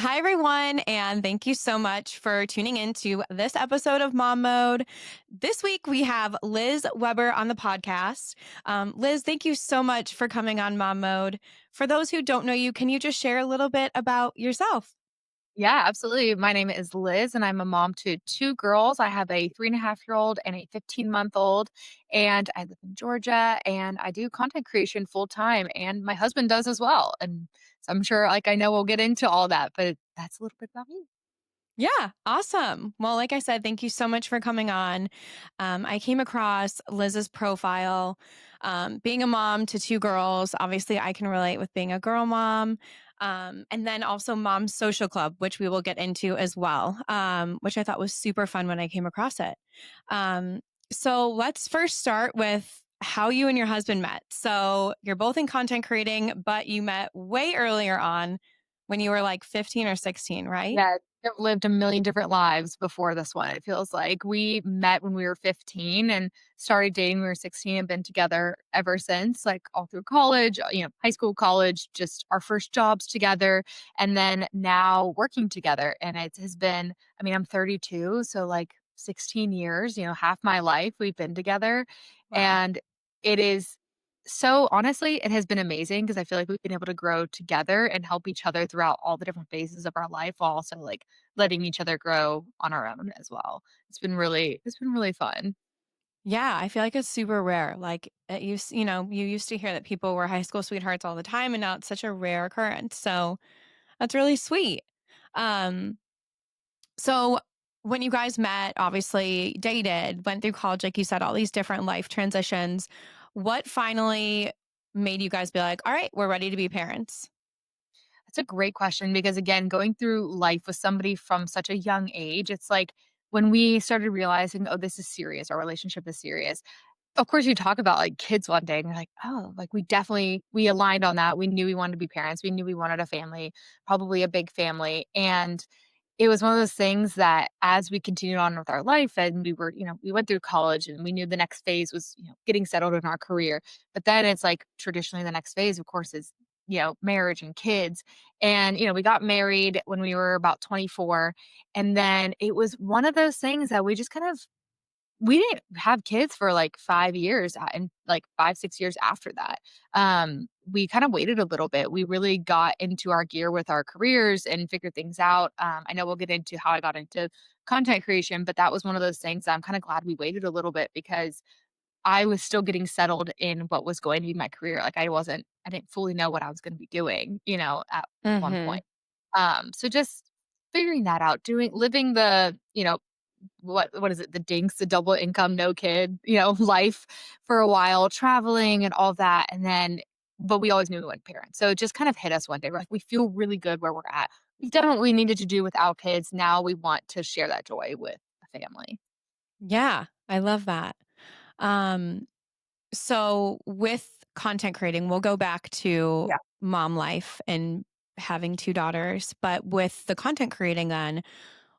Hi, everyone, and thank you so much for tuning in to this episode of Mom Mode. This week, we have Liz Weber on the podcast. Liz, thank you so much for coming on Mom Mode. For those who don't know you, can you just share a little bit about yourself? Yeah, absolutely. My name is Liz, and I'm a mom to two girls. I have a 3.5-year-old and a 15-month-old, and I live in Georgia, and I do content creation full time, and my husband does as well. And so I'm sure, I know we'll get into all that, but that's a little bit about me. Yeah, awesome. Well, like I said, thank you so much for coming on. I came across Liz's profile. Being a mom to two girls, obviously, I can relate with being a girl mom. And then also Mom's Social Club, which we will get into as well, which I thought was super fun when I came across it. Um, so let's first start with how you and your husband met. So you're both in content creating, but you met way earlier on when you were like 15 or 16, right? Yeah, I've lived a million different lives before this one, it feels like. We met when we were 15 and started dating when we were 16 and been together ever since, like, all through college, high school, college, just our first jobs together, and then now working together, and it has been I'm 32, so, 16 years, half my life we've been together, Wow. and it is so honestly, it has been amazing because I feel like we've been able to grow together and help each other throughout all the different phases of our life while also letting each other grow on our own as well. It's been really fun. Yeah, I feel like it's super rare. Like you used to hear that people were high school sweethearts all the time, and now it's such a rare occurrence. So that's really sweet. Um, so when you guys met, obviously dated, went through college, like you said, all these different life transitions. What finally made you guys be like, all right, we're ready to be parents? That's a great question because again, going through life with somebody from such a young age, it's like when we started realizing, oh, this is serious, our relationship is serious. Of course, you talk about, kids one day and you're like, "Oh," we aligned on that. We knew we wanted to be parents. We knew we wanted a family, probably a big family, and it was one of those things that as we continued on with our life and we went through college and we knew the next phase was, getting settled in our career. But then it's like traditionally the next phase, of course, is, marriage and kids. And, we got married when we were about 24. And then it was one of those things that we didn't have kids for, 5 years, and, 5, 6 years after that. We kinda waited a little bit. We really got into our gear with our careers and figured things out. I know we'll get into how I got into content creation, but that was one of those things that I'm kinda glad we waited a little bit because I was still getting settled in what was going to be my career. I didn't fully know what I was gonna be doing, at one Mm-hmm. point. So just figuring that out, doing living the, what is it? The dinks, the double income, no kid, life for a while, traveling and all that. And then, but we always knew we weren't parents. So it just kind of hit us one day. We're like, we feel really good where we're at. We've done what we needed to do without kids. Now we want to share that joy with a family. Yeah, I love that. Um, So, with content creating, we'll go back to Yeah. mom life and having two daughters. But with the content creating, then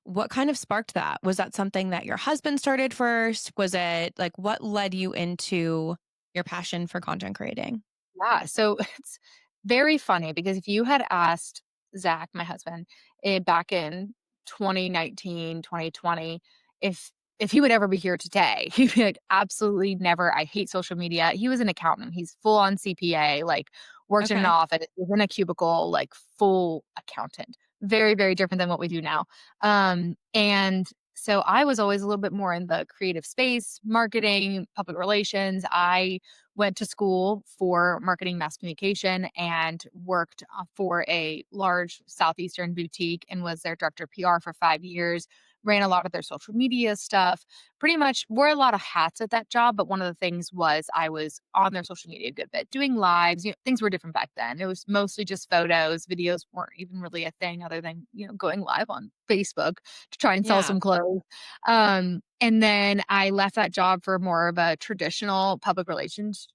what kind of sparked that? Was that something that your husband started first? Was it like what led you into your passion for content creating? Yeah, so it's very funny because if you had asked Zach, my husband, back in 2019, 2020, if he would ever be here today, he'd be like, absolutely never. I hate social media. He was an accountant. He's full on CPA, worked in an Okay. office, was in a cubicle, full accountant. Very, very different than what we do now. And so I was always a little bit more in the creative space, marketing, public relations. I went to school for marketing mass communication and worked for a large southeastern boutique and was their director of PR for 5 years. Ran a lot of their social media stuff. Pretty much wore a lot of hats at that job, but one of the things was I was on their social media a good bit, doing lives. Things were different back then. It was mostly just photos. Videos weren't even really a thing other than going live on Facebook to try and sell Yeah. some clothes. And then I left that job for more of a traditional public relations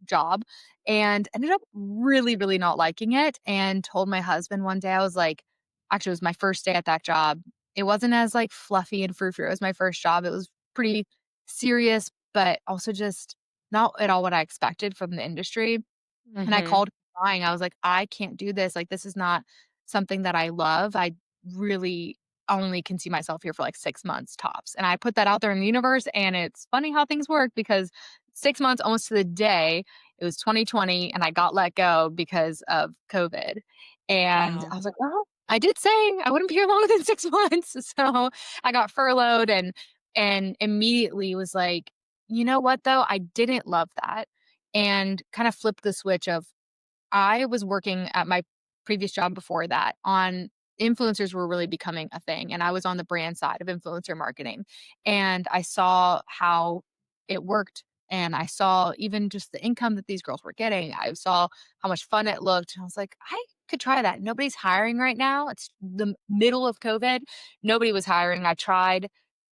job and ended up really, really not liking it and told my husband one day, I was like, actually, it was my first day at that job. It wasn't as fluffy and frou frou as my first job. It was pretty serious, but also just not at all what I expected from the industry. And I Hmm. called crying. I was like, I can't do this. This is not something that I love, I really only can see myself here for like 6 months tops. And I put that out there in the universe, and it's funny how things work because 6 months almost to the day, it was 2020 and I got let go because of COVID. And I Wow. was like, "Well, I did say I wouldn't be here longer than 6 months." So I got furloughed and immediately was like, "You know what though? I didn't love that." And kind of flipped the switch of I was working at my previous job before that on influencers were really becoming a thing, and I was on the brand side of influencer marketing, and I saw how it worked, and I saw even just the income that these girls were getting. I saw how much fun it looked, and I was like, "I could try that." Nobody's hiring right now. It's the middle of COVID. Nobody was hiring. I tried,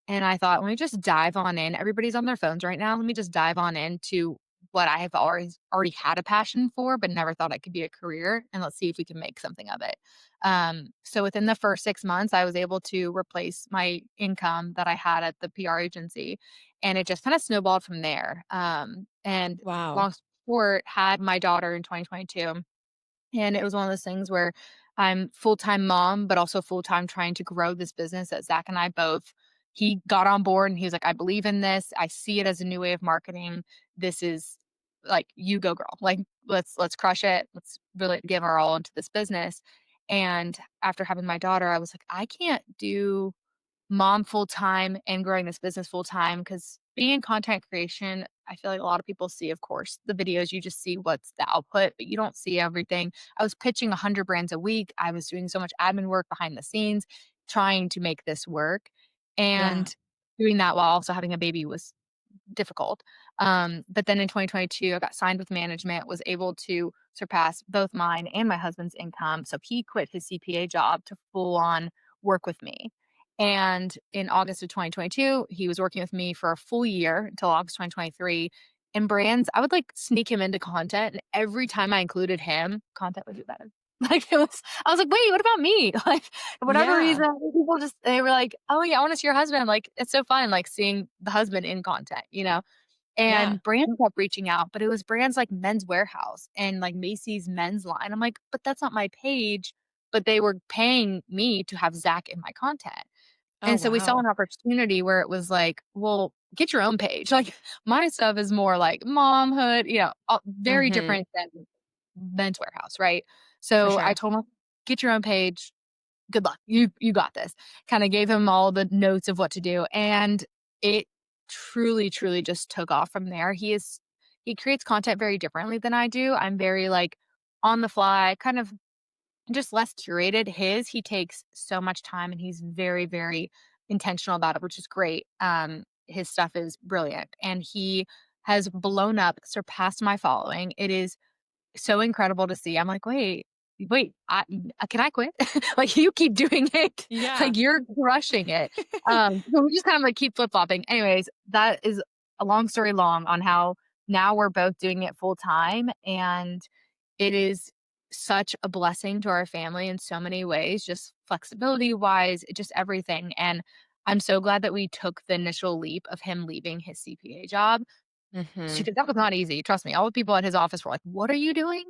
and I thought, "Let me just dive on in." Everybody's on their phones right now. Let me just dive on into what I have already had a passion for, but never thought it could be a career, and let's see if we can make something of it. So within the first 6 months, I was able to replace my income that I had at the PR agency, and it just kinda snowballed from there. And Wow. long story short, had my daughter in 2022. And it was one of those things where I'm full-time mom, but also full-time trying to grow this business that Zach and I both he got on board and he was like, "I believe in this. I see it as a new way of marketing. This is like, you go girl. Like, let's crush it. Let's really give our all into this business." And after having my daughter, I was like, "I can't do mom full time and growing this business full time because being in content creation, I feel like a lot of people see, of course, the videos, you just see what's the output, but you don't see everything. I was pitching 100 brands a week. I was doing so much admin work behind the scenes, trying to make this work. Yeah. And doing that while also having a baby was difficult. But then in 2022, I got signed with management, was able to surpass both mine and my husband's income. So he quit his CPA job to full on work with me. And in August of 2022, he was working with me for a full year until August 2023. And brands, I would like sneak him into content. And every time I included him, content would do better. Like it was, I was like, wait, what about me? Like, for whatever Yeah. reason, people just, they were like, oh yeah, I want to see your husband. Like, it's so fun, like seeing the husband in content, you know? Yeah. And brands kept reaching out, but it was brands like Men's Warehouse and like Macy's men's line. I'm like, but that's not my page. But they were paying me to have Zach in my content. Oh, And so we saw wow. an opportunity where it was like, well, get your own page. Like my stuff is more like momhood, very Mhm. different than Men's Warehouse, right? For So I sure. told him, get your own page. Good luck. You got this. Kind of gave him all the notes of what to do. And it truly, truly just took off from there. He creates content very differently than I do. I'm very like on the fly, kind of just less curated. He takes so much time and he's very, very intentional about it, which is great. His stuff is brilliant and he has blown up, surpassed my following. It is so incredible to see. I'm like, "Wait, can I quit?" Like, you keep doing it, Yeah. like, you're crushing it. So we just kind of, like, keep flip-flopping. Anyways, that is a long story long on how now we're both doing it full time, and it is such a blessing to our family in so many ways, just flexibility-wise, just everything, and I'm so glad that we took the initial leap of him leaving his CPA job Mhm. because that was not easy, trust me. All the people at his office were like, "What are you doing?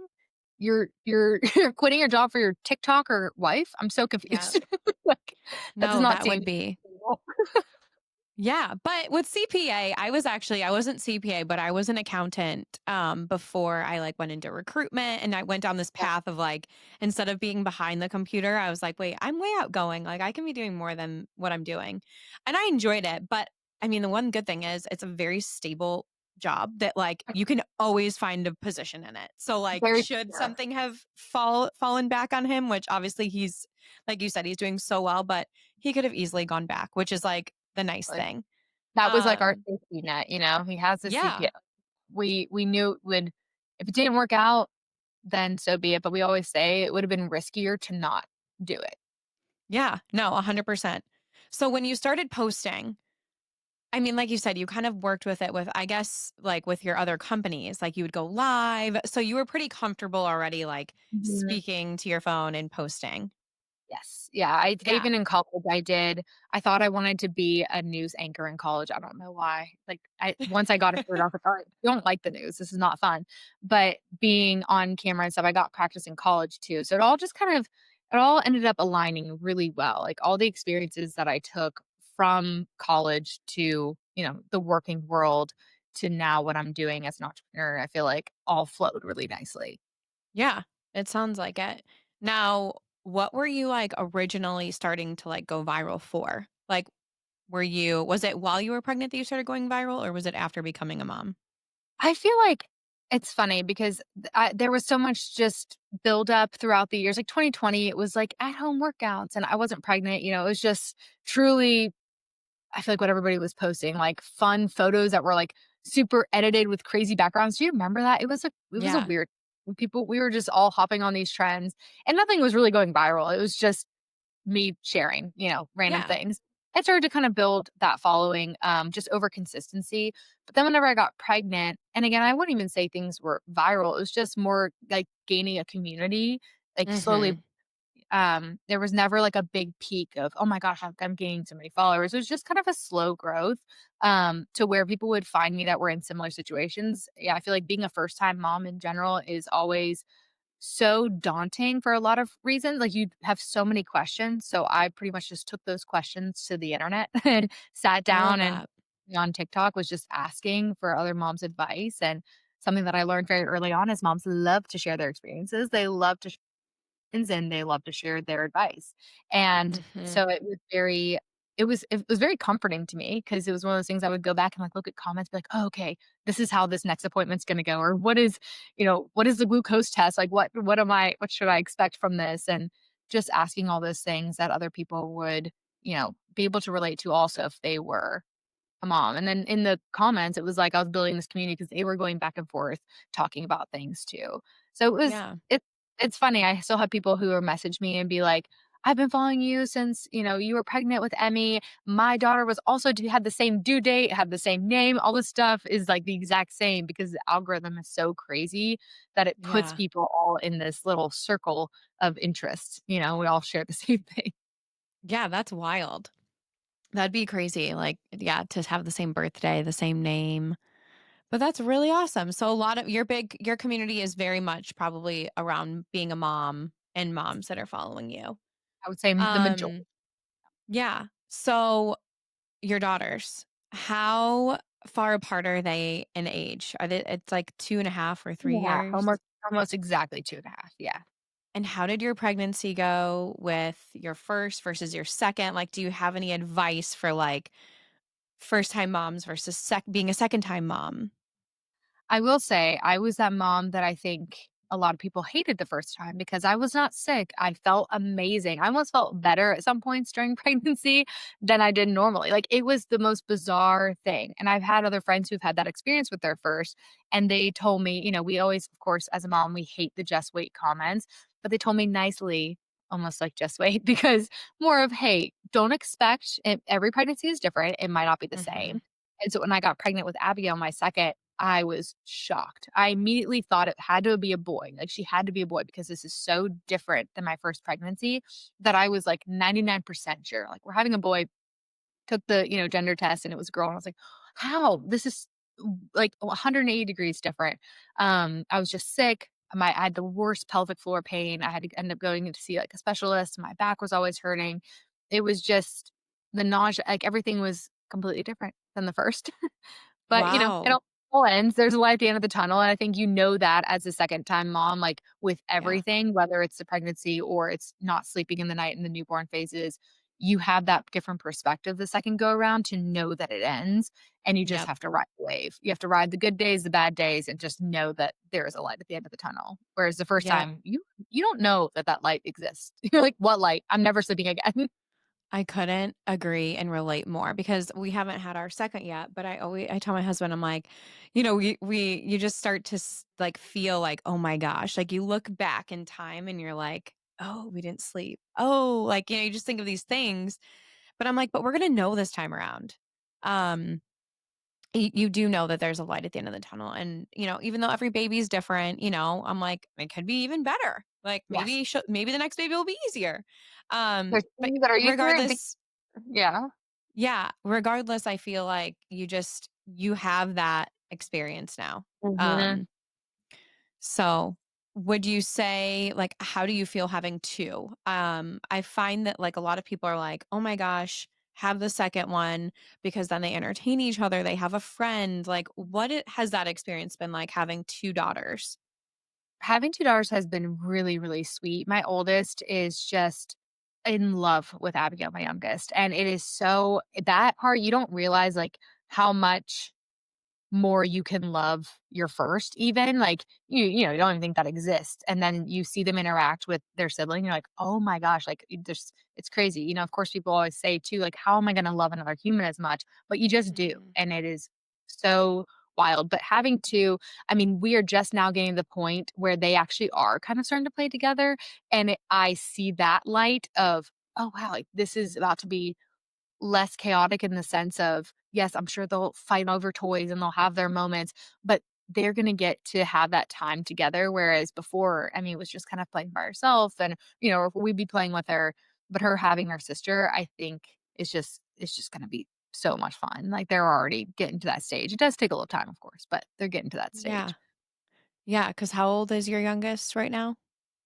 You're you're quitting your job for your TikToker wife? I'm so Yeah. confused." Like, that does No, not that seem would be. Yeah, but with CPA, I wasn't CPA, but I was an accountant, before I, like, went into recruitment, and I went down this Yeah, path of, like, instead of being behind the computer, I was like, "Wait, I'm way outgoing, like, I can be doing more than what I'm doing." And I enjoyed it, but, I mean, the one good thing is it's a very stable job that, like, you can always find a position in it. So, like, very should secure. something have fallen back on him, which obviously he's like you said, he's doing so well, but he could have easily gone back, which is, like, the nice Like, thing. that was, like, our Um, safety net, He has a CPA. yeah. We knew it would if it didn't work out, then so be it, but we always say it would have been riskier to not do it. Yeah. No, 100%. So when you started posting, I mean, like you said, you kind of worked with it with, I guess, like with your other companies, like you would go live. So you were pretty comfortable already, like Mhm. speaking to your phone and posting. Yes. Yeah, I Yeah. even in college, I thought I wanted to be a news anchor in college, I don't know why. Like, I once I got it figured out, I was like, "Alright, I don't like the news, this is not fun." But being on camera and stuff, I got practice in college too, so it all just kind of it all ended up aligning really well. Like all the experiences that I took from college to, the working world to now what I'm doing as an entrepreneur, I feel like all flowed really nicely. Yeah, it sounds like it. Now, what were you like originally starting to like go viral for? Like, was it while you were pregnant that you started going viral or was it after becoming a mom? I feel like it's funny because there was so much just build up throughout the years. Like 2020, it was like at home workouts, and I wasn't pregnant. It was just truly, I feel like what everybody was posting, like fun photos that were like super edited with crazy backgrounds. Do you remember that? It was a Yeah. weird people. We were just all hopping on these trends, and nothing was really going viral. It was just me sharing, random Yeah. things. I started to kind of build that following just over consistency. But then whenever I got pregnant, and again, I wouldn't even say things were viral. It was just more like gaining a community, like slowly. Mhm. There was never like a big peak of, oh my gosh, I'm gaining so many followers. It was just kind of a slow growth to where people would find me that were in similar situations. Yeah, I feel like being a first time mom in general is always so daunting for a lot of reasons. Like you have so many questions. So I pretty much just took those questions to the internet and sat I love down and that. on TikTok was just asking for other moms' advice. And something that I learned very early on is moms love to share their experiences. They love to and they love to share their advice. And Mhm. so it was very comforting to me because it was one of those things I would go back and like look at comments, be like, oh, okay, this is how this next appointment's gonna go, or what is the glucose test? Like what should I expect from this? And just asking all those things that other people would, be able to relate to also if they were a mom. And then in the comments, it was like I was building this community because they were going back and forth talking about things too. So Yeah. it's funny. I still have people who will message me and be like, I've been following you since, you were pregnant with Emmy. My daughter was also had the same due date, had the same name. All this stuff is like the exact same because the algorithm is so crazy that it puts Yeah. people all in this little circle of interest. We all share the same thing. Yeah, that's wild. That'd be crazy. Like, yeah, to have the same birthday, the same name. But that's really awesome. So a lot of your community is very much probably around being a mom and moms that are following you. I would say the majority. Um, yeah. So your daughters, how far apart are they in age? Are they it's like 2.5 or 3 years? Almost exactly 2.5. Yeah. And how did your pregnancy go with your first versus your second? Like, do you have any advice for like first time moms versus being a second time mom? I will say I was that mom that I think a lot of people hated the first time because I was not sick. I felt amazing. I almost felt better at some points during pregnancy than I did normally. Like it was the most bizarre thing. And I've had other friends who've had that experience with their first, and they told me, we always, of course, as a mom, we hate the just wait comments, but they told me nicely, almost like just wait, because more of, hey, don't expect every pregnancy is different. It might not be the same. Mhm. And so when I got pregnant with Abigail, my second, I was shocked. I immediately thought it had to be a boy. Like she had to be a boy because this is so different than my first pregnancy that I was like 99% sure. Like we're having a boy, took the, gender test and it was a girl. And I was like, how? This is like 180 degrees different. I was just sick. I had the worst pelvic floor pain. I had to end up going to see like a specialist. My back was always hurting. It was just the nausea, like everything was completely different than the first. But, it Wow. all ends. There's a light at the end of the tunnel, and I think you know that as a second-time mom, like, with Yeah. everything, whether it's the pregnancy or it's not sleeping in the night in the newborn phases, you have that different perspective the second go around to know that it ends, and you just Yep. have to ride the wave. You have to ride the good days, the bad days, and just know that there is a light at the end of the tunnel. Whereas the first Yep. time, you don't know that that light exists. You're like, "What light? I'm never sleeping again." I couldn't agree and relate more because we haven't had our second yet, but I tell my husband, I'm like, you just start to like feel like, oh my gosh, like you look back in time and you're like, oh, we didn't sleep. Oh, like, you just think of these things, but I'm like, but we're going to know this time around. Um, you do know that there's a light at the end of the tunnel. And, even though every baby's different, I'm like, it could be even better. Like Yes. maybe the next baby will be easier. There's But things that are easier and things. regardless, Yeah. yeah, regardless, I feel like you have that experience now. Mhm. Um, so Would you say like how do you feel having 2? I find that like a lot of people are like, "Oh my gosh, have the second one because then they entertain each other, they have a friend." Like has that experience been like having 2 daughters? Having 2 daughters has been really, really sweet. My oldest is just in love with Abigail, my youngest, and it is so that part you don't realize, like, how much more you can love your first even, like, you don't even think that exists, and then you see them interact with their sibling, you're like, "Oh my gosh," like, it just it's crazy, of course, people always say too, like, "How am I gonna love another human as much?" But you just do, Mhm. and it is so wild, but having 2 I mean, we are just now getting to the point where they actually are kind of starting to play together, and I see that light of, "Oh, wow, like, this is about to be less chaotic in the sense of, yes, I'm sure they'll fight over toys and they'll have their moments, but they're gonna get to have that time together, whereas before, I mean, it was just kind of playing by herself and, or we'd be playing with her, but her having her sister, I think it's just gonna be so much fun. Like, they're already getting to that stage. It does take a little time, of course, but they're getting to that Yeah. stage. Yeah, because how old is your youngest right now?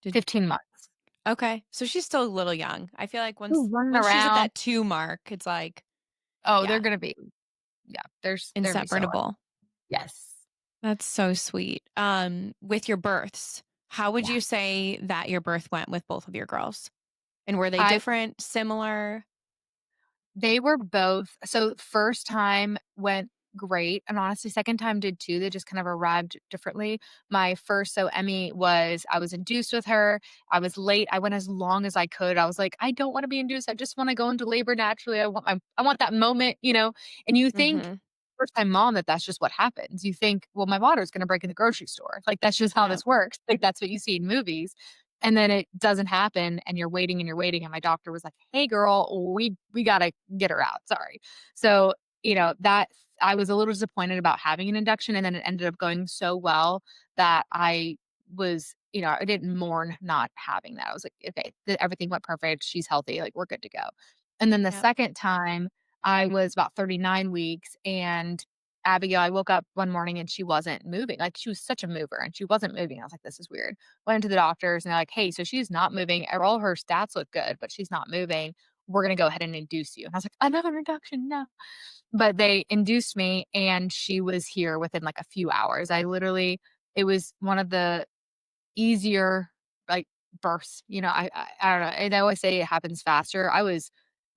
Did 15 months. Okay, so she's still a little young. I feel like Ooh, running once she's at around. that 2 mark, it's like, Oh, they're yeah, gonna be yeah, they're gonna be so inseparable. yes. That's so sweet. With your births, how would Yeah. you say that your birth went with both of your girls? And were they I different, similar? They were both so first time went great, and honestly, second time did too, they just kind of arrived differently. My first so Emmy was I was induced with her, I was late, I went as long as I could, I was like, "I don't wanna be induced, I just wanna go into labor naturally, I want that moment," and you think Mhm. first time mom that that's just what happens. You think, "Well, my water's gonna break in the grocery store." Like, that's just how Yep. this works, like, that's what you see in movies, and then it doesn't happen, and you're waiting, and my doctor was like, "Hey, girl, we gotta get her out, sorry." So, that I was a little disappointed about having an induction, and then it ended up going so well that I didn't mourn not having that. I was like, "Okay, everything went perfect, she's healthy, like, we're good to go." And then the Yep. second time, I was about 39 weeks, and Abigail I woke up one morning and she wasn't moving, like, she was such a mover, and she wasn't moving. I was like, "This is weird." Went to the doctors, and they're like, "Hey, so she's not moving, all her stats look good, but she's not moving. We're gonna go ahead and induce you." And I was like, "Another induction, no." But they induced me, and she was here within, like, a few hours. It was one of the easier, like, births, I don't know, and I always say it happens faster. I was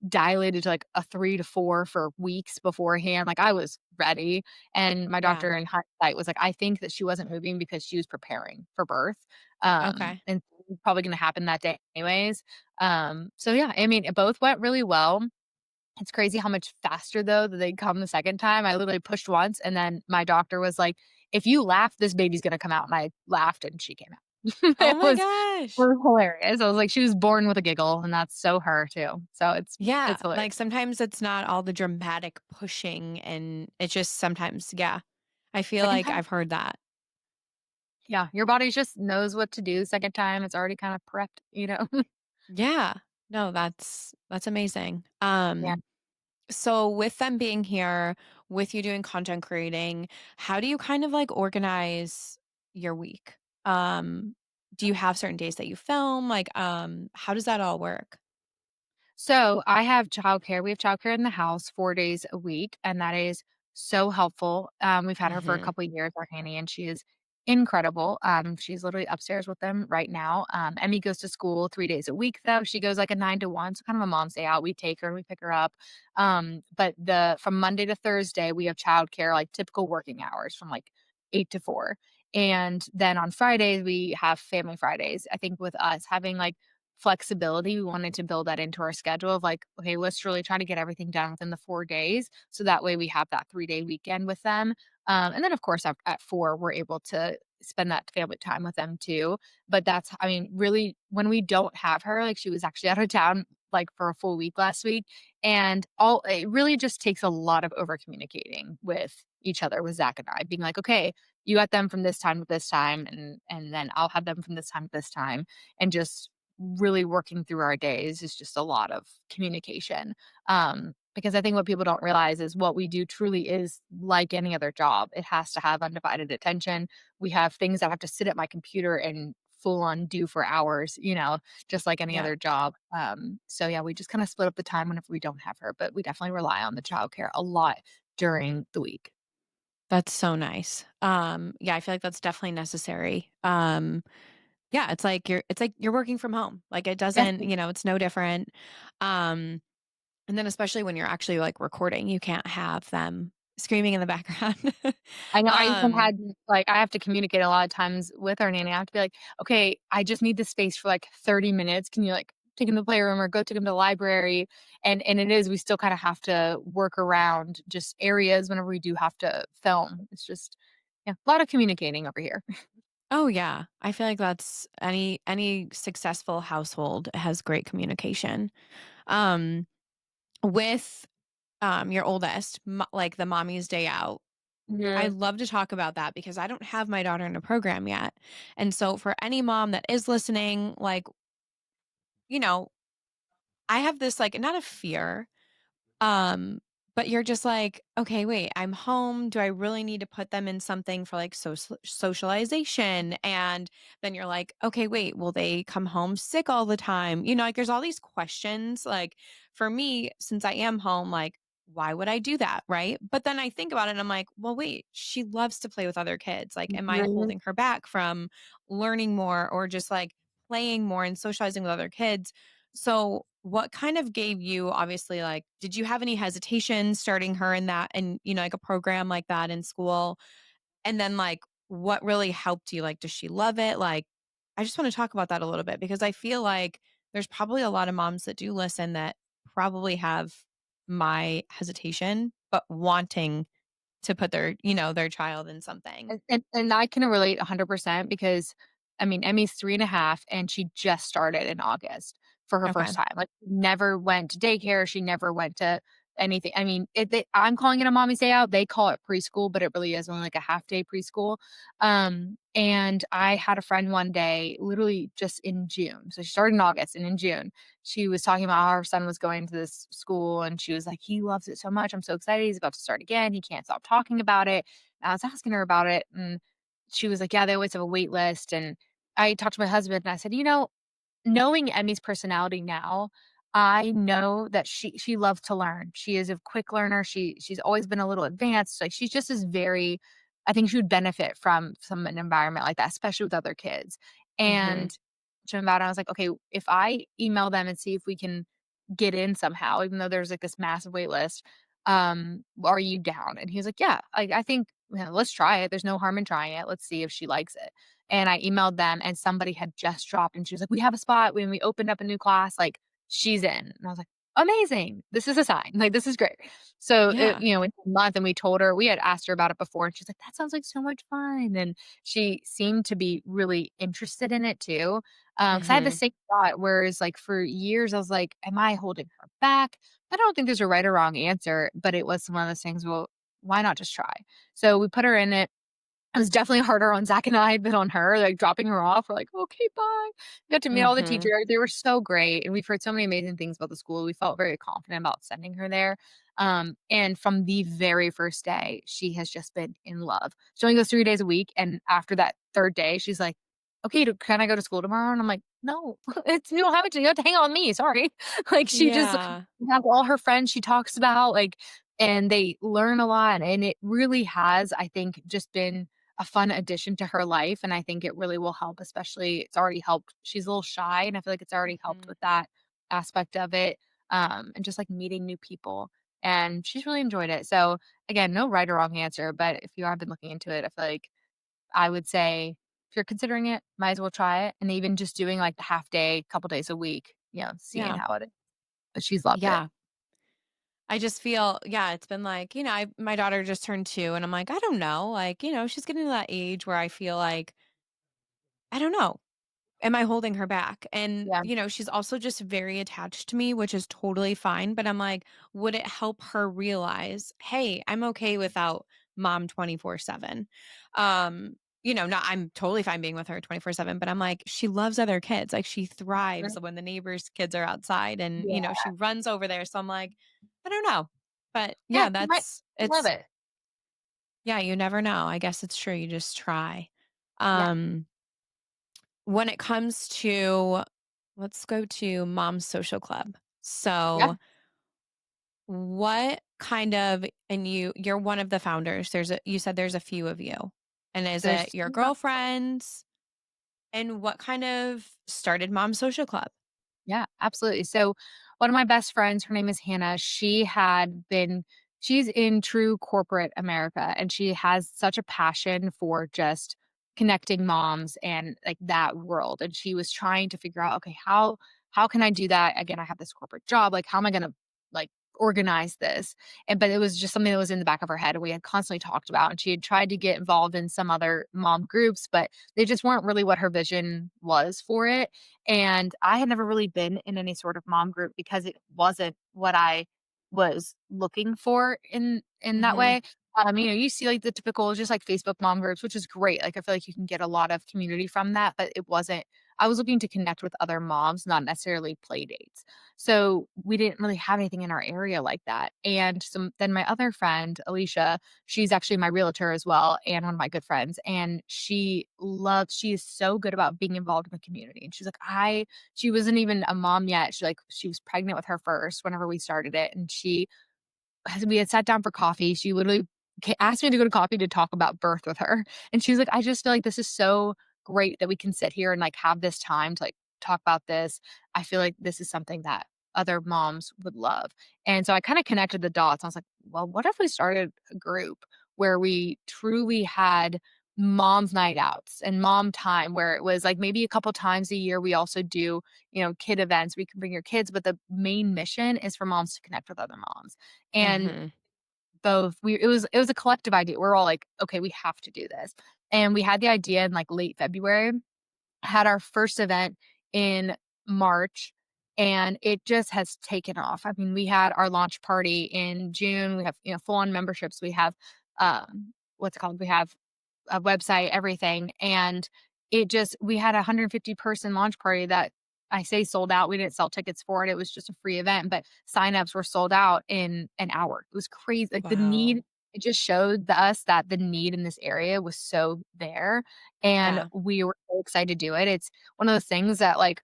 dilated to, like, a 3 to 4 for weeks beforehand, like, I was ready, and my Yeah. doctor in hindsight was like, "I think that she wasn't moving because she was preparing for birth, Okay. and it's probably gonna happen that day anyways." So yeah, I mean, it both went really well. It's crazy how much faster though that they come the second time. I literally pushed once, and then my doctor was like, "If you laugh, this baby's gonna come out." And I laughed, and she came out. Oh It my was gosh. was hilarious. I was like, she was born with a giggle, and that's so her too. So Yeah, it's hilarious. like, sometimes it's not all the dramatic pushing, and it's just sometimes yeah. I feel Second like time. I've heard that. Yeah, your body just knows what to do second time. It's already kind of prepped. Yeah. No, that's amazing. Yeah. So with them being here, with you doing content creating, how do you kind of like organize your week? Do you have certain days that you film? Like, how does that all work? So I have childcare. We have childcare in the house 4 days a week, and that is so helpful. We've had her for a Mhm. couple of years, our nanny, and she is incredible. She's literally upstairs with them right now. Emmy goes to school 3 days a week, though. She goes like a 9 to 1, so kind of a mom's day out. We take her and we pick her up. But the from Monday to Thursday, we have childcare, like typical working hours from like 8 to 4. And then on Fridays, we have family Fridays. I think with us having like flexibility. We wanted to build that into our schedule of like, okay, let's really try to get everything done within the 4 days. So that way we have that 3 day weekend with them. And then, of course, at 4, we're able to spend that family time with them too. But I mean, really, when we don't have her, like she was actually out of town like for a full week last week. And it really just takes a lot of over communicating with each other, with Zach and I, being like, okay, you got them from this time to this time, and then I'll have them from this time to this time, and just really working through our days is just a lot of communication. Because I think what people don't realize is what we do truly is like any other job. It has to have undivided attention. We have things that have to sit at my computer and full on do for hours, just like any Yeah. other job. So yeah, we just kind of split up the time whenever we don't have her, but we definitely rely on the childcare a lot during the week. That's so nice. Yeah, I feel like that's definitely necessary. Yeah, it's like you're working from home. Like it Yeah. doesn't, it's no different. Um, and then especially when you're actually like recording, you can't have them screaming in the background. I know I even um, had like, I have to communicate a lot of times with our nanny. I have to be like, "Okay, I just need this space for, like, 30 minutes. Can you, like, take him to the playroom or go take him to the library?" And it is we still kinda have to work around just areas whenever we do have to film. It's just yeah, a lot of communicating over here. oh yeah. I feel like that's any successful household has great communication. Um, with your oldest, like the mommy's day out. I Mhm. love to talk about that because I don't have my daughter in a program yet. And so for any mom that is listening, like, you know, I have this like not a fear, um, but you're just like, okay, wait, I'm home. Do I really need to put them in something for like socialization? And then you're like, okay, wait, will they come home sick all the time? Like there's all these questions. Like for me, since I am home, like, why would I do that? Right. But then I think about it and I'm like, well, wait, she loves to play with other kids. Like, am I Mhm. holding her back from learning more or just like playing more and socializing with other kids? So, what kind of gave you obviously like did you have any hesitation starting her in that and like a program like that in school? And then like what really helped you? Like does she love it? Like I just want to talk about that a little bit because I feel like there's probably a lot of moms that do listen that probably have my hesitation but wanting to put their child in something. And I can relate 100% because, I mean, Emmy's 3.5, and she just started in August for her Okay. first time. Like, never went to daycare, she never went to anything. I mean, I'm calling it a mommy's day out, they call it preschool, but it really is only like a half day preschool. And I had a friend one day, literally just in June. So she started in August, and in June, she was talking about how her son was going to this school, and she was like, "He loves it so much. I'm so excited. He's about to start again. He can't stop talking about it." I was asking her about it, and she was like, "Yeah, they always have a wait list." And I talked to my husband, and I said, knowing Emmy's personality now, I know that she loves to learn. She is a quick learner. She's always been a little advanced. Like she's just is very I think she would benefit from an environment like that, especially with other kids. Mhm. And to him about it, I was like, okay, if I email them and see if we can get in somehow, even though there's like this massive wait list, are you down? And he was like, yeah, I think let's try it. There's no harm in trying it. Let's see if she likes it. And I emailed them and somebody had just dropped and she was like, "We have a spot when we opened up a new class, like, she's in." And I was like, "Amazing. This is a sign. Like, this is great." So, Yeah. in a month and we told her we had asked her about it before and she's like, "That sounds like so much fun." And she seemed to be really interested in it too. Because I had the Mhm. same thought, whereas, like, for years, I was like, "Am I holding her back?" I don't think there's a right or wrong answer, but it was one of those things, well, why not just try? So we put her in it. It was definitely harder on Zach and I than on her, like, dropping her off. We're like, "Okay, bye." We got to meet all the Mhm. teachers. They were so great, and we've heard so many amazing things about the school. We felt very confident about sending her there. And from the very first day, she has just been in love. She only goes 3 days a week, and after that 3rd day, she's like, "Okay, can I go to school tomorrow?" And I'm like, "No, it's you don't have to. You have to hang out with me, sorry." Like, she just Yeah. has all her friends she talks about, like, and they learn a lot, and it really has, I think, just been a fun addition to her life, and I think it really will help, especially it's already helped. She's a little shy, and I feel like it's already helped Mhm. with that aspect of it, and just, like, meeting new people, and she's really enjoyed it. So, again, no right or wrong answer, but if you have been looking into it, I feel like I would say if you're considering it, might as well try it, and even just doing, like, the half day, couple days a week, seeing Yeah. how it is. But she's loved it. Yeah. I just feel yeah, it's been like, my daughter just turned 2 and I'm like, I don't know, like, she's getting to that age where I feel like, I don't know, am I holding her back? And, Yeah. she's also just very attached to me, which is totally fine, but I'm like, would it help her realize, "Hey, I'm okay without mom 24/7." Not I'm totally fine being with her 24/7, but I'm like, she loves other kids. Like she thrives when the neighbors' kids are outside and, Yeah. she runs over there. So I'm like, I don't know. But Yeah, yeah, you might that's love it's it. yeah, you never know. I guess it's true. You just try. Yeah. Um, when it comes to let's go to Mom's Social Club. Yeah. So, what kind of and you're one of the founders. You said there's a few of you. And is it There's your girlfriends? And what kind of started Mom's Social Club? Yeah, absolutely. So, one of my best friends, her name is Hannah. She's in true corporate America and she has such a passion for just connecting moms and like that world. And she was trying to figure out, okay, how can I do that? Again, I have this corporate job. Like, how am I gonna like organize this? But it was just something that was in the back of her head and we had constantly talked about. And she had tried to get involved in some other mom groups, but they just weren't really what her vision was for it, and I had never really been in any sort of mom group because it wasn't what I was looking for in that Mhm. way. You see like the typical just like Facebook mom groups, which is great. Like I feel like you can get a lot of community from that, but it wasn't I was looking to connect with other moms, not necessarily play dates. So we didn't really have anything in our area like that. And then my other friend, Alicia, she's actually my realtor as well and one of my good friends, and she is so good about being involved in the community, and she's like, "I" she wasn't even a mom yet, she was pregnant with her first whenever we started it, and we had sat down for coffee, she literally asked me to go to coffee to talk about birth with her, and she was like, "I just feel like this is so great that we can sit here and, like, have this time to, like, talk about this. I feel like this is something that other moms would love." And so I kinda connected the dots. I was like, "Well, what if we started a group where we truly had mom's night outs and mom time, where it was, like, maybe a couple times a year we also do, kid events where you can bring your kids, but the main mission is for moms to connect with other moms." And Mhm. both we it was a collective idea. We're all like, "Okay, we have to do this." And we had the idea in, like, late February, had our first event in March, and it just has taken off. I mean, we had our launch party in June. We have, full-on memberships. We have, what's it called? We have a website, everything, and we had a 150-person launch party that I say sold out. We didn't sell tickets for it. It was just a free event, but signups were sold out in an hour. It was crazy. Like the Wow. need, it just showed us that the need in this area was so there, and Yeah, we were so excited to do it. It's one of those things that like,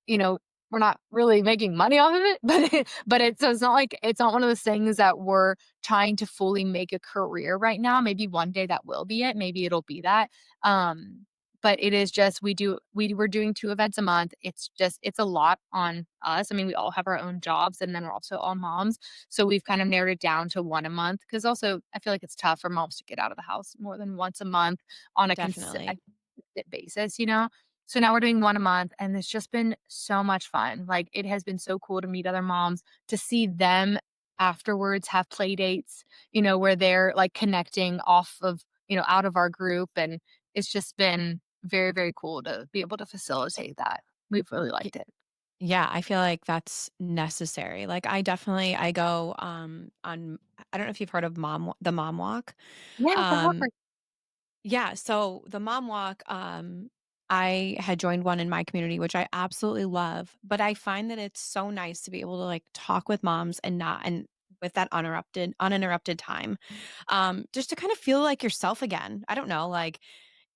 you know, we're not really making money off of it, but it's not like it's not one of those things that we're trying to fully make a career right now. Maybe one day that will be it. Maybe it'll be that. Um, but it is just we're doing 2 events a month. It's a lot on us. I mean, we all have our own jobs and then we're also all moms. So we've kind of narrowed it down to 1 a month because also I feel like it's tough for moms to get out of the house more than once a month on a definitely. consistent basis. So now we're doing 1 a month, and it's just been so much fun. Like, it has been so cool to meet other moms, to see them afterwards have play dates, where they're, like, connecting out of our group, and it's just been very, very cool to be able to facilitate that. We've really Y liked it. yeah, I feel like that's necessary. Like, I go, on I don't know if you've heard of the Mom Walk. Yeah, for Um, Harper. yeah, so the Mom Walk, I had joined one in my community, which I absolutely love, but I find that it's so nice to be able to, like, talk with moms and with that uninterrupted time, just to kind of feel like yourself again. I don't know, like,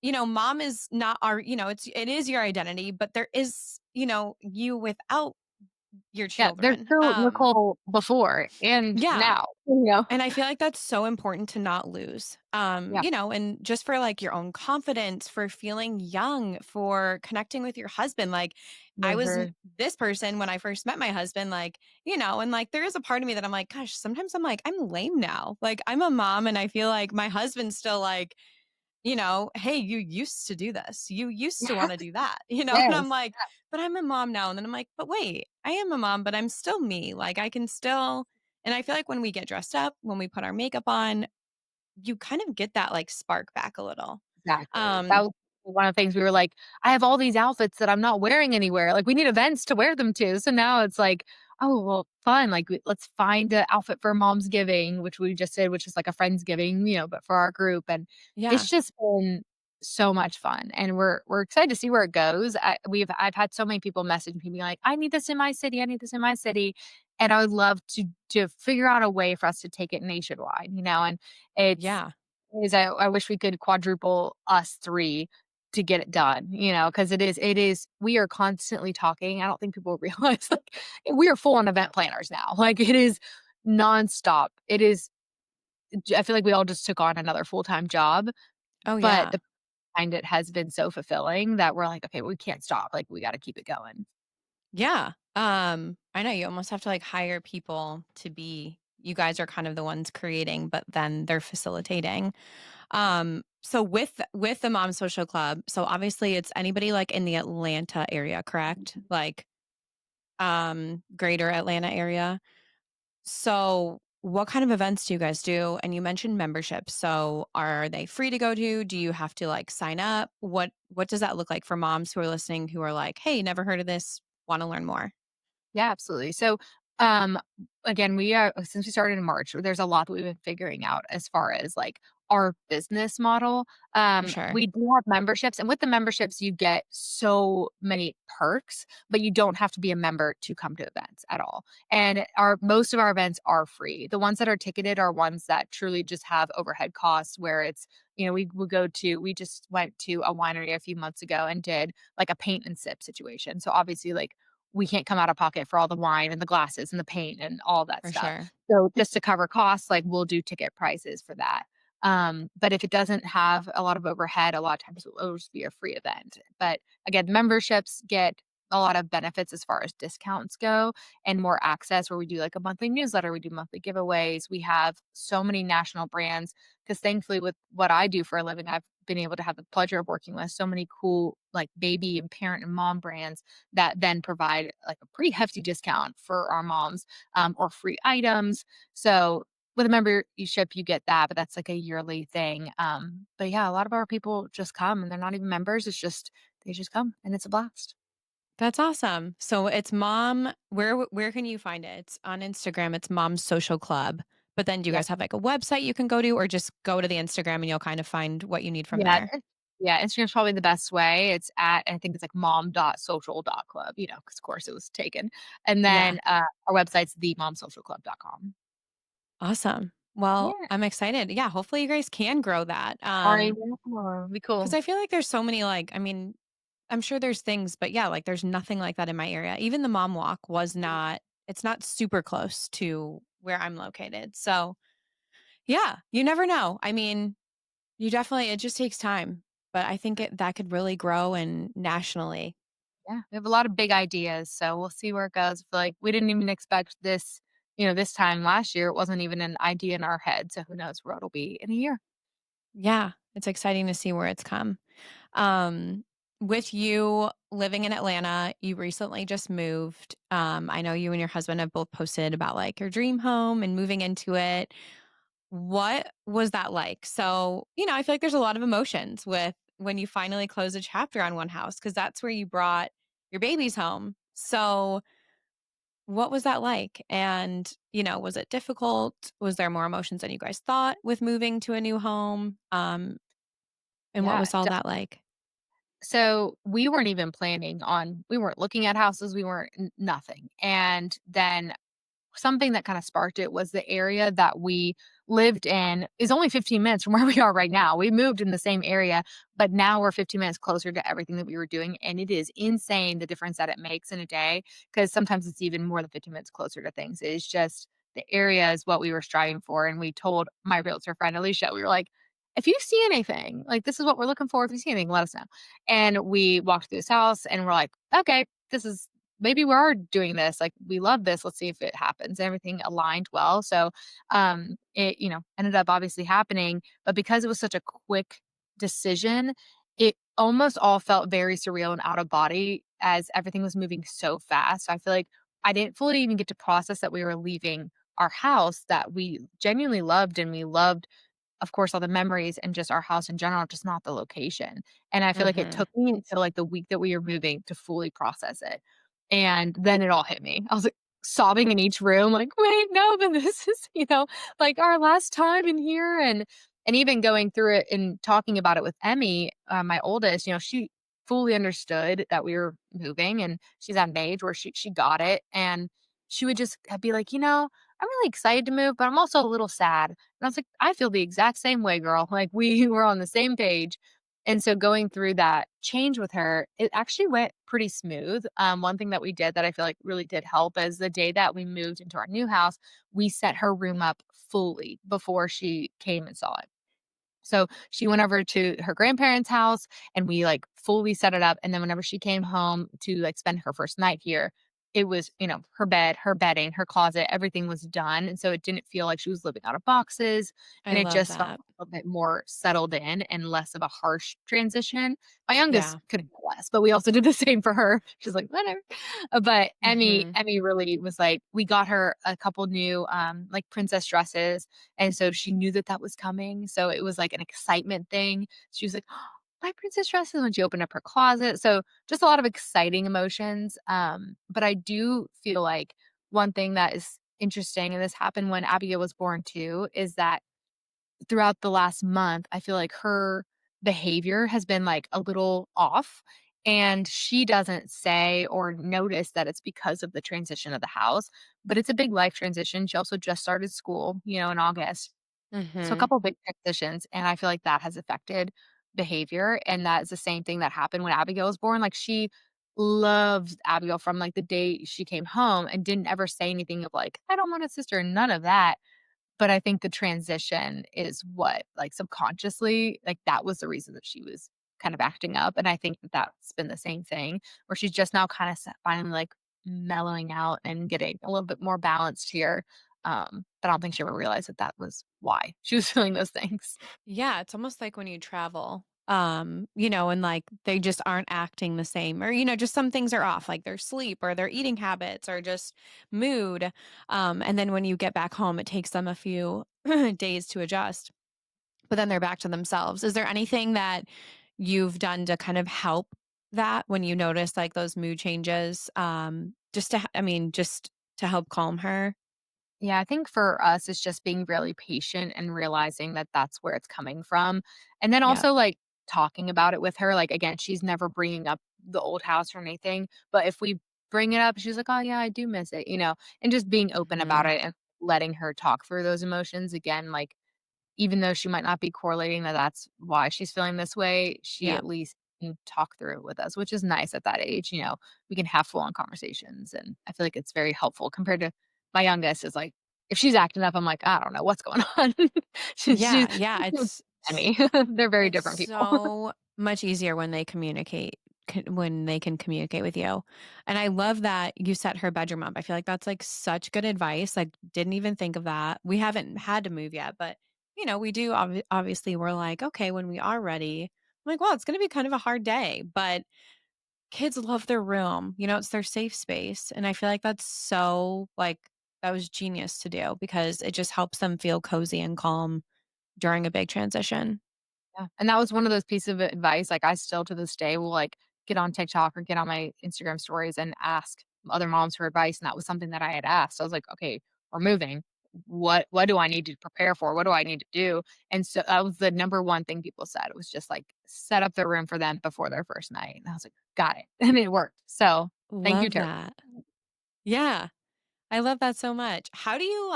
mom is not it is your identity, but there is, you without your Yeah, there's children. still Nicole before and Yeah. now, And I feel like that's so important to not lose. Yeah. And just for like your own confidence, for feeling young, for connecting with your husband. Like I was Mhm. this person when I first met my husband, like, and like there is a part of me that I'm like, gosh, sometimes I'm like, I'm lame now. Like I'm a mom and I feel like my husband's still like, hey, you used to do this. You used to want to do that, And I'm Yes. like, but I'm a mom now. And then I'm like, but wait, I am a mom, but I'm still me. Like I can still, and I feel like when we get dressed up, when we put our makeup on, you kind of get that like spark back a little. Exactly. That Um, was one of the things we were like, "I have all these outfits that I'm not wearing anywhere." Like, we need events to wear them to. So now it's like, "Oh, well, fun. Like, let's find an outfit for Mom's Giving," which we just did, which is like a Friendsgiving, but for our group. And yeah. it's just been so much fun. And we're excited to see where it goes. I've had so many people message me being like, "I need this in my city. I need this in my city." and I would love to figure out a way for us to take it nationwide, and it's Yeah. is I wish we could quadruple us 3 to get it done, because it is we are constantly talking. I don't think people realize, like, we are full on event planners now. Like, it is nonstop. It is I feel like we all just took on another full-time job, Oh, but yeah. the behind it has been so fulfilling that we're like, "Okay, we can't stop, like, we gotta keep it going." Yeah. I know you almost have to like hire people to be you guys are kind of the ones creating, but then they're facilitating. So with the Mom Social Club, so obviously it's anybody like in the Atlanta area, correct? Like greater Atlanta area. So what kind of events do you guys do? And you mentioned memberships. So are they free to go to? Do you have to like sign up? What does that look like for moms who are listening who are like, "Hey, never heard of this, want to learn more?" Yeah, absolutely. So, um, again, we are since we started in March, there's a lot that we've been figuring out as far as like our business model. For sure. We do have memberships, and with the memberships, you get so many perks, but you don't have to be a member to come to events at all. And our most of our events are free. The ones that are ticketed are ones that truly just have overhead costs where it's, we just went to a winery a few months ago and did like a paint and sip situation. So obviously, like, we can't come out of pocket for all the wine and the glasses and the paint and all that For stuff. sure. So just to cover costs, like, we'll do ticket prices for that. But if it doesn't have a lot of overhead, a lot of times it'll just be a free event. But again, memberships get a lot of benefits as far as discounts go and more access where we do like a monthly newsletter, we do monthly giveaways. We have so many national brands because thankfully with what I do for a living, I've been able to have the pleasure of working with so many cool like baby and parent and mom brands that then provide like a pretty hefty discount for our moms, or free items. So with a membership, you get that, but that's like a yearly thing. But yeah, a lot of our people just come and they're not even members. It's just they just come and it's a blast. That's awesome. So it's mom where can you find it? It's on Instagram, it's Mom's Social Club. But then do you Yeah, guys have like a website you can go to or just go to the Instagram and you'll kind of find what you need from yeah, there? yeah. Instagram's probably the best way. It's at I think it's like mom.social.club. Because of course it was taken. And Yeah. then our website's themomsocialclub.com. Awesome. Well, Yeah. I'm excited. Yeah, hopefully you guys can grow that. Sorry. Yeah, be Cuz cool. I feel like there's so many like I mean, I'm sure there's things, but yeah, like there's nothing like that in my area. Even the mom walk was not it's not super close to where I'm located. So, yeah, you never know. I mean, you definitely it just takes time, but I think that could really grow and nationally. Yeah, we have a lot of big ideas, so we'll see where it goes. But like, we didn't even expect this, this time last year. It wasn't even an idea in our head. So who knows where it'll be in a year. Yeah, it's exciting to see where it's come. Um, with you living in Atlanta, you recently just moved. I know you and your husband have both posted about like your dream home and moving into it. What was that like? So, I feel like there's a lot of emotions with when you finally close a chapter on one house because that's where you brought your babies home. So, what was that like? And, was it difficult? Was there more emotions than you guys thought with moving to a new home? And what Yeah. was all that like? So we weren't even planning on, we weren't looking at houses. We weren't nothing. And then something that kinda sparked it was the area that we lived in is only 15 minutes from where we are right now. We moved in the same area, but now we're 15 minutes closer to everything that we were doing, and it is insane the difference that it makes in a day. Because sometimes it's even more than 15 minutes closer to things. It's just the area is what we were striving for, and we told my realtor friend, Alicia, we were like, "If you see anything, like, this is what we're looking for. If you see anything, let us know." And we walked through this house, and we're like, "Okay, this is maybe we are doing this. Like, we love this. Let's see if it happens." Everything aligned well. So, it, ended up obviously happening. But because it was such a quick decision, it almost all felt very surreal and out of body as everything was moving so fast. So I feel like I didn't fully even get to process that we were leaving our house that we genuinely loved and we loved of course, all the memories and just our house in general, just not the location. And I feel like it Mhm. took me until like the week that we were moving to fully process it. And then it all hit me. I was like sobbing in each room, like, wait, no, but this is, like our last time in here. And even going through it and talking about it with Emmy, my oldest, she fully understood that we were moving and she's at an age where she got it. And she would just be like, I'm really excited to move, but I'm also a little sad. And I was like, I feel the exact same way, girl. Like we were on the same page. And so going through that change with her, it actually went pretty smooth. One thing that we did that I feel like really did help is the day that we moved into our new house, we set her room up fully before she came and saw it. So she went over to her grandparents' house and we like fully set it up. And then whenever she came home to like spend her first night here, it was, her bed, her bedding, her closet, everything was done. And so it didn't feel like she was living out of boxes I and it love just felt that. a little bit more settled in and less of a harsh transition. My youngest Yeah. could have less, but we also did the same for her. She's like, whatever. But Mhm. Emmy really was like, we got her a couple new like princess dresses and so she knew that that was coming, so it was like an excitement thing. She was like, "Oh, my princess dresses," when she opened up her closet, so just a lot of exciting emotions, but I do feel like one thing that is interesting, and this happened when Abigail was born too, is that throughout the last month, I feel like her behavior has been, like, a little off, and she doesn't say or notice that it's because of the transition of the house, but it's a big life transition. She also just started school, in August. So a Mhm. couple big transitions, and I feel like that has affected behavior, and that is the same thing that happened when Abigail was born. Like, she loved Abigail from, like, the day she came home and didn't ever say anything of, like, "I don't want a sister," none of that. But I think the transition is what, like, subconsciously, like, that was the reason that she was kind of acting up, and I think that that's been the same thing, where she's just now kinda finally, like, mellowing out and getting a little bit more balanced here, but I don't think she ever realized that that was why she was feeling those things. Yeah, it's almost like when you travel, and like they just aren't acting the same, or just some things are off, like their sleep or their eating habits or just mood. And then when you get back home, it takes them a few days to adjust, but then they're back to themselves. Is there anything that you've done to kind of help that when you notice like those mood changes? Just to help calm her? Yeah, I think for us, it's just being really patient and realizing that that's where it's coming from. And then Yeah. also, like, talking about it with her. Like, again, she's never bringing up the old house or anything. But if we bring it up, she's like, oh, yeah, I do miss it, and just being open about Hmm. it and letting her talk through those emotions. Again, like, even though she might not be correlating that that's why she's feeling this way, she Yeah. at least can talk through it with us, which is nice at that age. We can have full on conversations. And I feel like it's very helpful compared to my youngest is like, if she's acting up, I'm like, I don't know what's going on. She's Yeah. Yeah. me. They're very It's different people. so much easier when they when they can communicate with you. And I love that you set her bedroom up. I feel like that's like such good advice. Like, didn't even think of that. We haven't had to move yet, but we do. Obviously, we're like, okay, when we are ready, I'm like, well, it's going to be kind of a hard day, but kids love their room. It's their safe space. And I feel like that's so like, that was genius to do because it just helps them feel cozy and calm during a big transition. Yeah, and that was one of those pieces of advice, like, I still to this day will, like, get on TikTok or get on my Instagram stories and ask other moms for advice, and that was something that I had asked. I was like, "Okay, we're moving. What do I need to prepare for? What do I need to do?" And so that was the number one thing people said. It was just, like, set up their room for them before their first night, and I was like, "Got it," and it worked. So, thank you, Love Terry. that. Yeah, I love that so much. How do you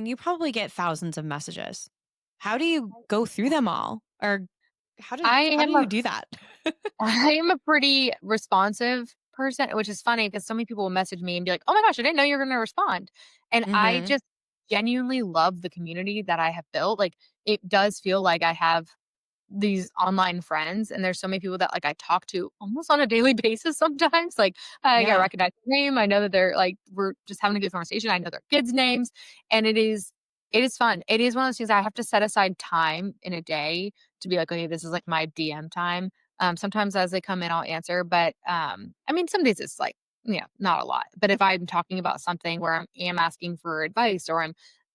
you probably get thousands of messages. How do you go through them all? Or I how do am you a do that? I am a pretty responsive person, which is funny because so many people will message me and be like, "Oh my gosh, I didn't know you were gonna respond." And I Mhm. just genuinely love the community that I have built. Like, it does feel like I have these online friends, and there's so many people that, like, I talk to almost on a daily basis sometimes. Like, I Yeah. recognize their name, I know that they're, like, we're just having a good conversation, I know their kids' names, and it is fun. It is one of those things I have to set aside time in a day to be like, "Okay, this is, like, my DM time." Sometimes as they come in, I'll answer, but, I mean, some days it's, like, not a lot. But if I'm talking about something where I am asking for advice or I'm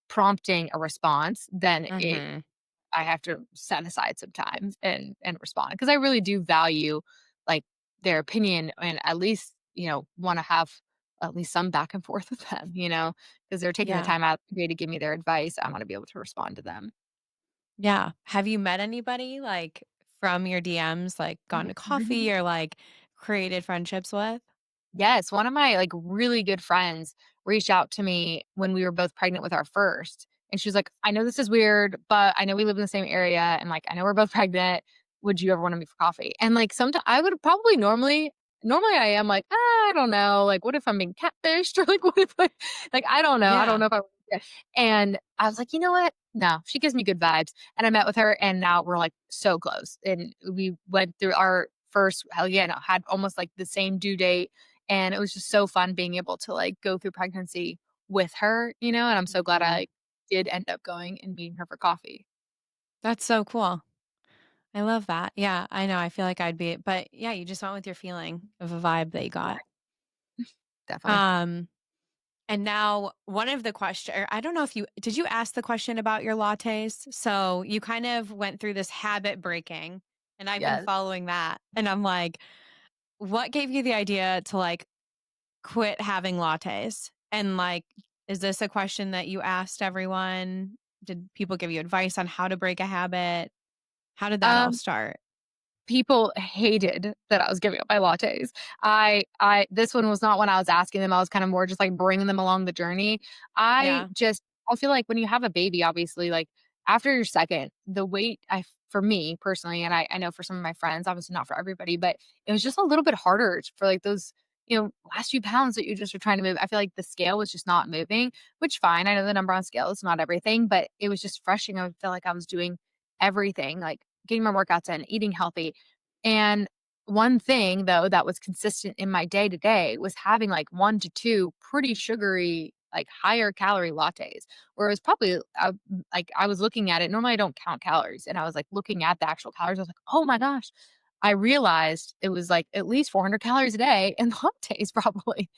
prompting a response, then it Mhm. I have to set aside some time and respond because I really do value, like, their opinion and at least, wanna have at least some back and forth with them, because 'cause they're taking the Yeah. time out of the day to give me their advice. I wanna be able to respond to them. Yeah. Have you met anybody from your DMs, like gone to coffee or like created friendships with? Yes, one of my, like, really good friends reached out to me when we were both pregnant with our first. And she was like, I know this is weird, but I know we live in the same area and like I know we're both pregnant. Would you ever want to meet for coffee? And like sometimes I would probably normally I am like, I don't know. Like, what if I'm being catfished? Or like what if like I don't know. I don't Yeah. know if I yeah. And I was like, you know what? No, she gives me good vibes. And I met with her and now we're like so close. And we went through our first hell yeah, no, had almost like the same due date. And it was just so fun being able to like go through pregnancy with her, you know, and I'm so glad Mhm. I did end up going and meeting her for coffee. That's so cool. I love that. Yeah, I know. I feel like I'd be but yeah, you just went with your feeling of a vibe that you got. Yeah, definitely. Um, and now one of the question or I don't know if you did you ask the question about your lattes? So you kind of went through this habit breaking and I've been Yes. following that. And I'm like, what gave you the idea to like quit having lattes? And like, is this a question that you asked everyone? Did people give you advice on how to break a habit? How did that all Um, start? People hated that I was giving up my lattes. I this one was not when I was asking them, I was kind of more just, like, bringing them along the journey. Yeah. I feel like when you have a baby, obviously, like, after your second, the weight for me personally, and I know for some of my friends, obviously not for everybody, but it was just a little bit harder for, like, those, last few pounds that you just are trying to move. I feel like the scale was just not moving, which fine, I know the number on scale is not everything, but it was just frustrating. I felt like I was doing everything, like, getting my workouts in, eating healthy, and one thing though that was consistent in my day to day was having like 1 to 2 pretty sugary, like higher calorie lattes, where it was probably, like I was looking at it, normally I don't count calories, and I was like looking at the actual calories, I was like, "Oh my gosh." I realized it was like at least 400 calories a day in lattes probably.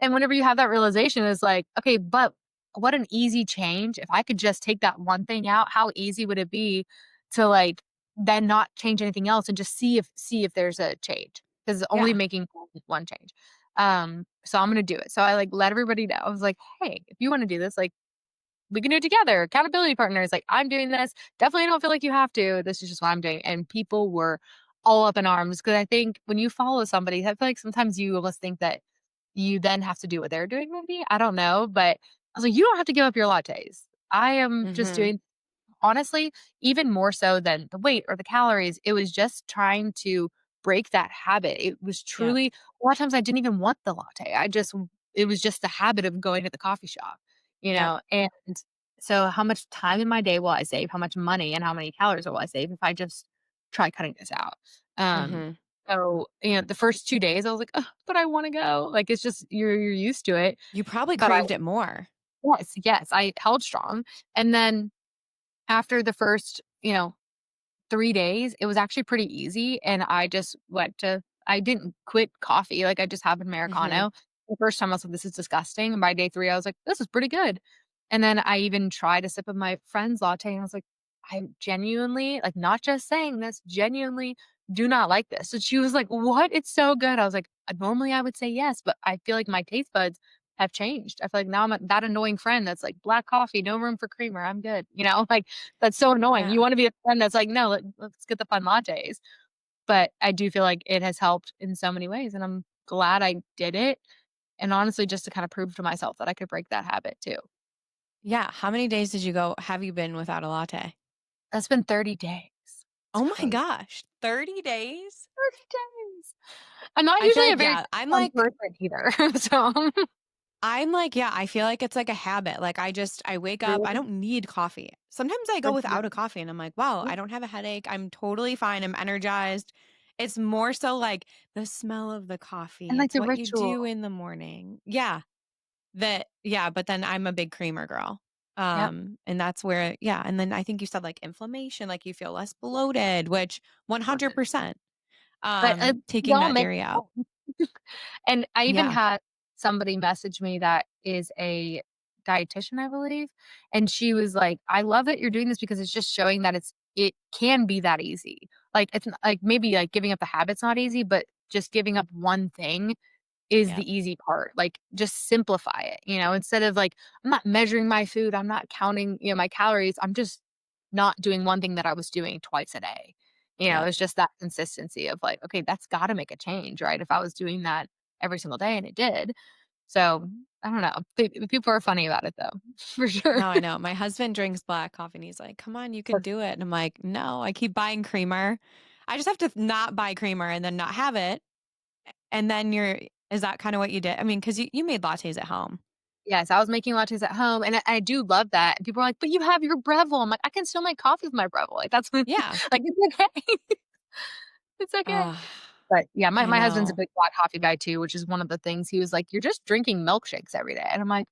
And whenever you have that realization, it's like, okay, but what an easy change. If I could just take that one thing out, how easy would it be to like then not change anything else and just see if there's a change, 'cause it's only Yeah. making one change. So I'm gonna do it. So I, like, let everybody know. I was like, "Hey, if you wanna do this, like, we can do it together. Accountability partners. Like, I'm doing this. Definitely don't feel like you have to. This is just what I'm doing." And people were all up in arms because I think when you follow somebody, I feel like sometimes you almost think that you then have to do what they're doing maybe? I don't know, but I was like, "You don't have to give up your lattes. I am just Mhm. doing." Honestly, even more so than the weight or the calories, it was just trying to break that habit. It was Yep. truly a lot of times I didn't even want the latte. It was just the habit of going to the coffee shop, Yep. and so how much time in my day will I save? How much money and how many calories will I save if I just try cutting this out? Um, Mhm. the first 2 days I was like, "Ugh, but I wanna go." Like, it's just you're used to it, You probably but I craved it more. yes, yes, I held strong, and then after the first, 3 days, it was actually pretty easy, and I didn't quit coffee, like, I just have an Mhm. Americano. The first time I was like, "This is disgusting," and by day 3, I was like, "This is pretty good." And then I even tried a sip of my friend's latte, and I was like, "I genuinely, like, not just saying this, genuinely do not like this." And she was like, "What? It's so good." I was like, Normally I would say yes, but I feel like my taste buds have changed. I feel like now I'm that annoying friend that's like, "Black coffee, no room for creamer, I'm good." Like, that's so annoying. You Yeah. wanna be a friend that's like, "No, let's get the fun lattes." But I do feel like it has helped in so many ways, and I'm glad I did it, and honestly, just to kinda prove to myself that I could break that habit too. Yeah. How many days did you go have you been without a latte? That's been 30 days. It's Oh my crazy. gosh. 30 days? 30 days. I'm not I feel usually a like, very yeah, fun person either, so I'm like, yeah, I feel like it's like a habit. Like I wake up, I really, don't need coffee. Sometimes I go like, without a coffee and I'm like, wow, I don't have a headache. I'm totally fine. I'm energized. It's more so like the smell of the and, coffee. like, It's the what you ritual. do in the morning. Yeah. Yeah, but then I'm a big creamer girl. Yep, And that's where, yeah. And then I think you said like inflammation, like you feel less bloated, which sorted. 100%, But, we taking all that make dairy out. and I even Yeah. had somebody message me that is a dietitian, I believe, and she was like, "I love that you're doing this because it's just showing that it can be that easy." Like, it's not like, maybe, like, giving up the habit's not easy, but just giving up one thing is Yeah. the easy part. Like, just simplify it, instead of, like, I'm not measuring my food, I'm not counting, my calories, I'm just not doing one thing that I was doing twice a day. Yeah. It's just that consistency of like, okay, that's gotta make a change, right? If I was doing that every single day and it did. So, I don't know. People are funny about it though, for sure. No, I know. My husband drinks black coffee and he's like, "Come on, you can do it." And I'm like, "No, I keep buying creamer. I just have to not buy creamer and then not have it." And then you're is that kind of what you did? I mean, because you made lattes at home. Yes, I was making lattes at home, and I do love that. And people are like, "But you have your Breville." I'm like, "I can still make coffee with my Breville." Like, that's what Yeah. like, it's okay. It's okay. Oh, But, yeah, my I my husband's a know. big black coffee guy too, which is one of the things he was like, "You're just drinking milkshakes every day." And I'm like,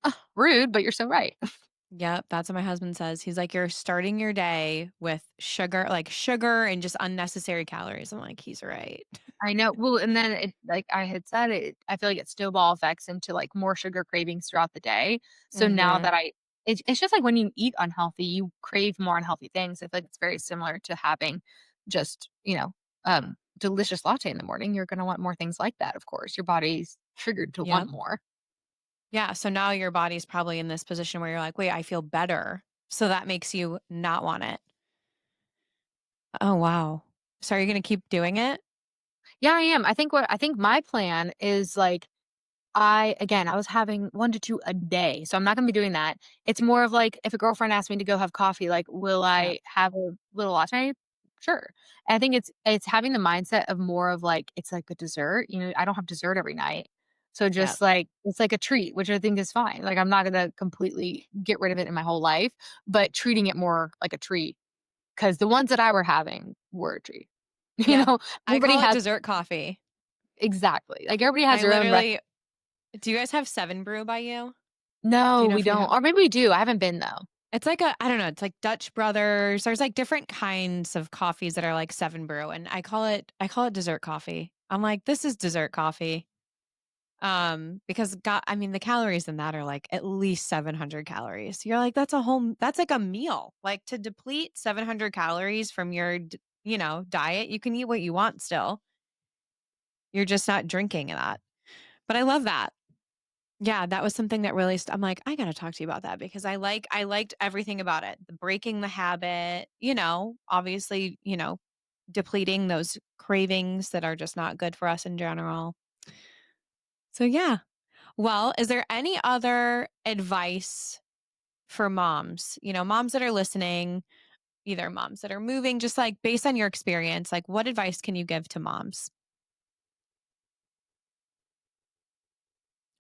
"Ugh, rude, but you're so right." Yep, that's what my husband says. He's like, "You're starting your day with sugar and just unnecessary calories." I'm like, "He's right." I know. Well, and then it like I had said, I feel like it snowball effects into, like, more sugar cravings throughout the day. So now Mhm. that it's just like when you eat unhealthy, you crave more unhealthy things. I feel like it's very similar to having just, delicious latte in the morning. You're gonna want more things like that, of course. Your body's triggered to want Yep. more. Yeah, so now your body's probably in this position where you're like, "Wait, I feel better." So that makes you not want it. Oh, wow. So are you gonna keep doing it? Yeah, I am. I think my plan is, like, I was having 1 to 2 a day, so I'm not gonna be doing that. It's more of, like, if a girlfriend asks me to go have coffee, like, will Yep. I have a little latte? Sure. And I think it's having the mindset of more of, like, it's like a dessert, I don't have dessert every night. So Yep. just, like, it's like a treat, which I think is fine. Like, I'm not gonna completely get rid of it in my whole life, but treating it more like a treat, because the ones that I were having were a treat. You Yep. know? I Everybody call it has dessert coffee. exactly. Like, everybody has I their own literally do you guys have 7 Brew by you? Do No, you know we if you don't. have Or maybe we do, I haven't been though. it's like I don't know, it's like Dutch Brothers. There's like different kinds of coffees that are like 7 Brew, and I call it dessert coffee. I'm like, "This is dessert coffee." Because God, I mean, the calories in that are like at least 700 calories. You're like, that's like a meal. Like to deplete 700 calories from your, diet, you can eat what you want still. You're just not drinking that. But I love that. Yeah, that was something that really I'm like, I got to talk to you about that because I liked everything about it. The breaking the habit, obviously, depleting those cravings that are just not good for us in general. So yeah. Well, is there any other advice for moms? Moms that are listening, either moms that are moving, just like based on your experience, like what advice can you give to moms?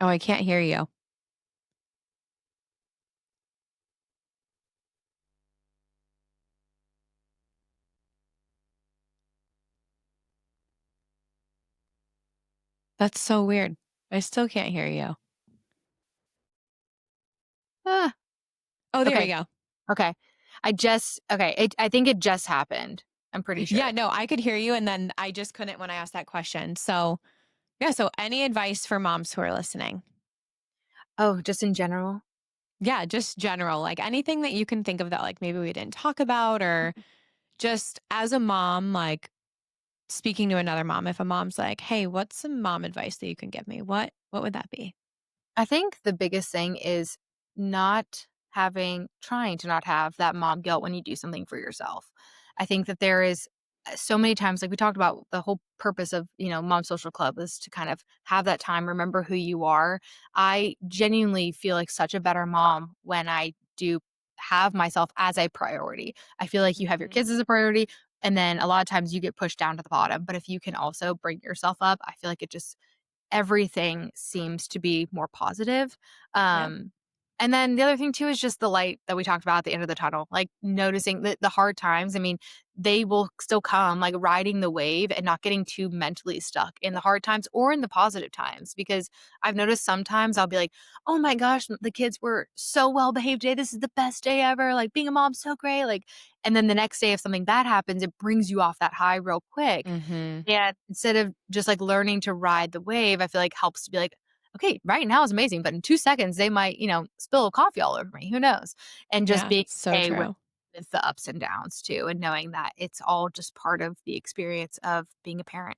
Oh, I can't hear you. That's so weird. I still can't hear you. Ah, Oh, there we okay, go. okay. I think it just happened. I'm pretty Yeah, sure. no, I could hear you. And then I just couldn't when I asked that question. So, yeah. So, any advice for moms who are listening? Oh, just in general? Yeah, just general, like anything that you can think of that, like maybe we didn't talk about, or just as a mom, like speaking to another mom, if a mom's like, "Hey, what's some mom advice that you can give me?" What would that be? I think the biggest thing is trying to not have that mom guilt when you do something for yourself. I think that there is so many times, like we talked about, the whole purpose of, Mom Social Club is to kind of have that time, remember who you are. I genuinely feel like such a better mom when I do have myself as a priority. I feel like you have your Mhm. kids as a priority, and then a lot of times you get pushed down to the bottom. But if you can also bring yourself up, I feel like it just everything seems to be more positive. Yep. Um, and then the other thing too is just the light that we talked about at the end of the tunnel, like noticing the hard times. I mean, they will still come, like riding the wave and not getting too mentally stuck in the hard times or in the positive times. Because I've noticed sometimes I'll be like, oh my gosh, the kids were so well behaved today. This is the best day ever. Like being a mom's so great. Like, and then the next day, if something bad happens, it brings you off that high real quick. Mhm. And instead of just, like, learning to ride the wave, I feel like helps to be like, "Okay, right now is amazing, but in 2 seconds, they might, spill coffee all over me, who knows?" And just Yeah, being so okay with true. the ups and downs too, and knowing that it's all just part of the experience of being a parent.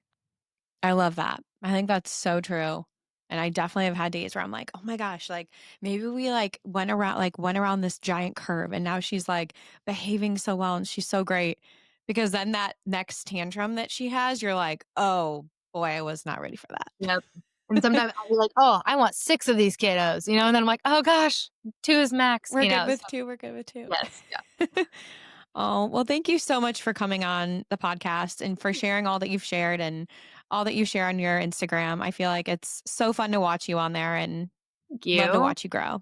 I love that. I think that's so true. And I definitely have had days where I'm like, "Oh my gosh, like maybe we went around this giant curve and now she's like behaving so well and she's so great." Because then that next tantrum that she has, you're like, "Oh boy, I was not ready for that." Yep. And sometimes I'll be like, "Oh, I want 6 of these kiddos," and then I'm like, "Oh gosh, 2 is max," We're good so with 2, we're good with 2. yes, yeah. Oh, well, thank you so much for coming on the podcast and for sharing all that you've shared and all that you share on your Instagram. I feel like it's so fun to watch you on there and Thank love to you. watch you grow.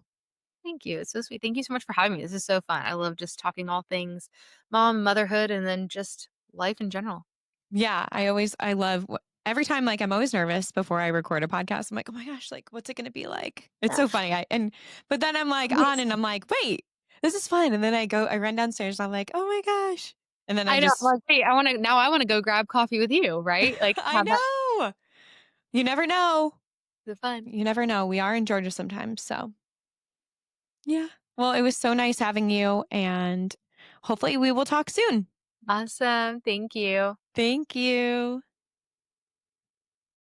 Thank you. It's so sweet. Thank you so much for having me. This is so fun. I love just talking all things motherhood, and then just life in general. Yeah, I love every time, like, I'm always nervous before I record a podcast. I'm like, "Oh my gosh, like, what's it gonna be like?" It's Yeah. so funny. But then I'm like on Yes. and I'm like, "Wait, this is fun." And then I run downstairs and I'm like, "Oh my gosh." And then I I know. I'm just like, "Hey, I wanna go grab coffee with you," right? Like, I have that know. You never know. the fun. You never know. We are in Georgia sometimes, so yeah. Well, it was so nice having you, and hopefully we will talk soon. Awesome. Thank you. Thank you.